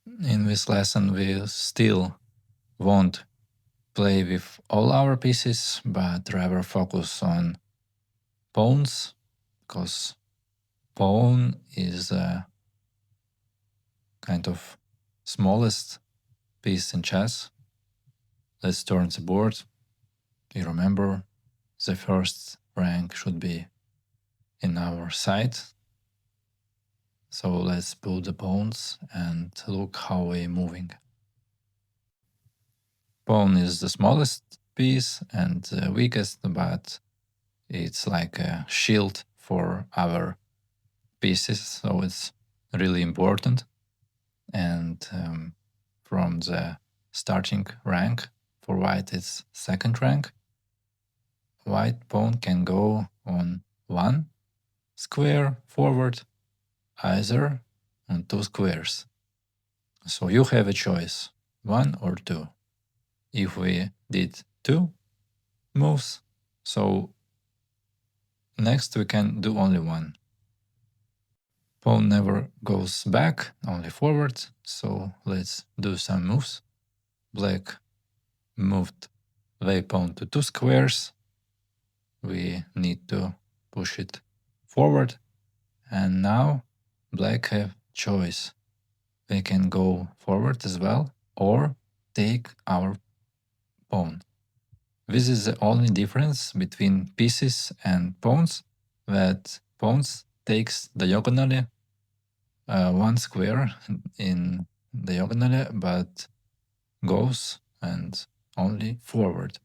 In this lesson, we still won't play with all our pieces, but rather focus on pawns, because pawn is a kind of smallest piece in chess. Let's turn the board. You remember the first rank should be in our side. So let's put the pawns and look how we're moving. Pawn is the smallest piece and the weakest, but it's like a shield for our pieces, so it's really important. And from the starting rank for white, it's second rank. White pawn can go on one square forward, either on two squares. So you have a choice, one or two. If we did two moves, so next we can do only one. Pawn never goes back, only forward, so let's do some moves. Black moved their pawn to two squares. We need to push it forward, and now black have choice. They can go forward as well or take our pawn. This is the only difference between pieces and pawns, that pawns takes diagonally one square in diagonally, but goes and only forward.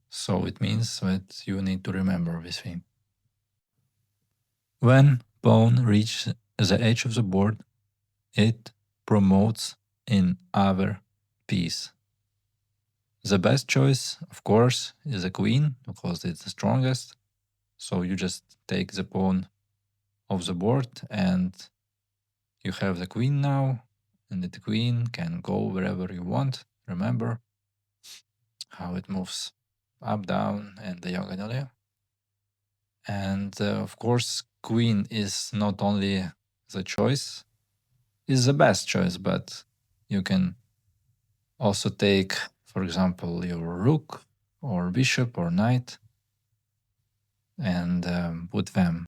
So it means that you need to remember this thing. When pawn reaches the edge of the board, it promotes in other piece. The best choice, of course, is the queen, because it's the strongest. So you just take the pawn off the board and you have the queen now, and the queen can go wherever you want. Remember how it moves up, down, and diagonally. And of course, queen is not only the choice, is the best choice, but you can also take, for example, your rook or bishop or knight and put them.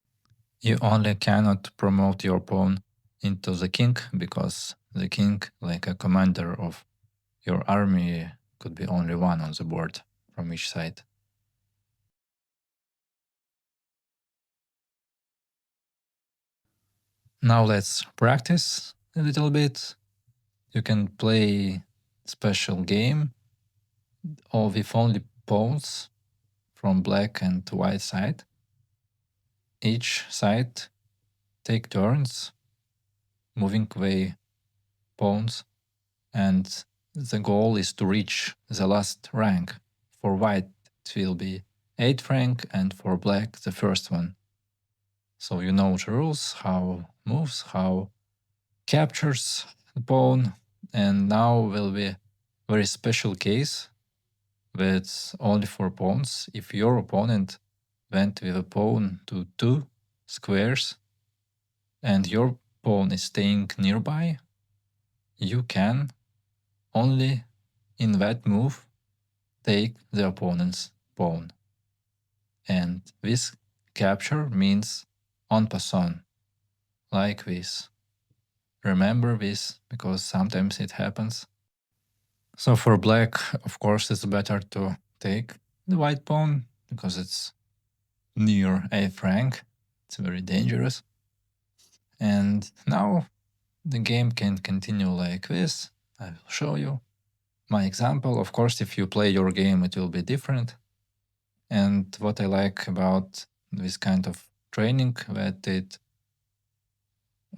You only cannot promote your pawn into the king, because the king, like a commander of your army, could be only one on the board from each side. Now let's practice a little bit. You can play special game or with only pawns from black and white side. Each side take turns moving away pawns, and the goal is to reach the last rank. For white it will be 8th rank, and for black the first one. So you know the rules, how moves, how captures the pawn, and now will be very special case that's only for pawns. If your opponent went with a pawn to two squares and your pawn is staying nearby, you can only in that move take the opponent's pawn. And this capture means en passant, like this. Remember this, because sometimes it happens. So for black, of course, it's better to take the white pawn, because it's near 8th rank. It's very dangerous. And now the game can continue like this. I will show you my example. Of course, if you play your game, it will be different. And what I like about this kind of training, that it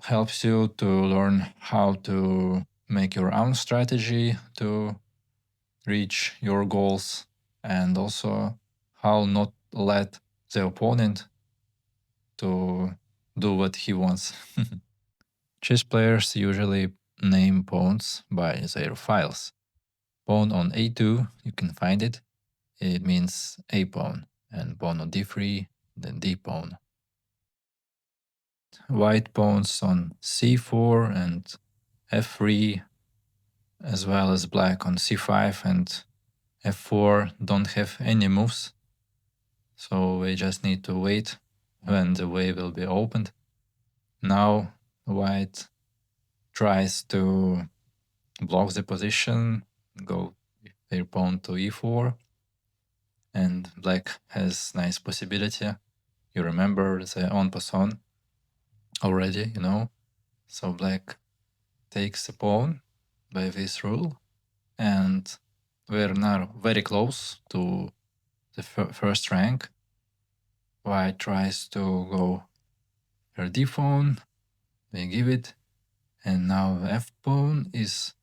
helps you to learn how to make your own strategy to reach your goals, and also how not let the opponent to do what he wants. Chess players usually name pawns by their files. Pawn on a2, you can find it. It means a pawn, and pawn on d3, then d pawn. White pawns on c4 and f3 as well as black on c5 and f4 don't have any moves. So we just need to wait when the way will be opened. Now white tries to block the position, go their pawn to e4, and black has nice possibility. You remember the en passant already, you know? So black takes the pawn by this rule, and we're now very close to the first rank. White tries to go her d pawn, we give it, and now f pawn is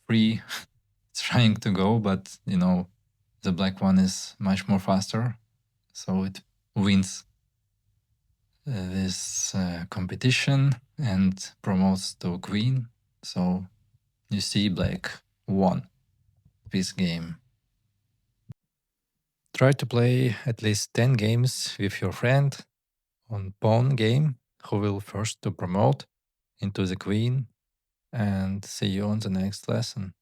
free, trying to go, but you know, the black one is much more faster, so it wins this competition and promotes to queen. So you see, black won this game. Try to play at least 10 games with your friend on pawn game, who will first to promote into the queen, and see you on the next lesson.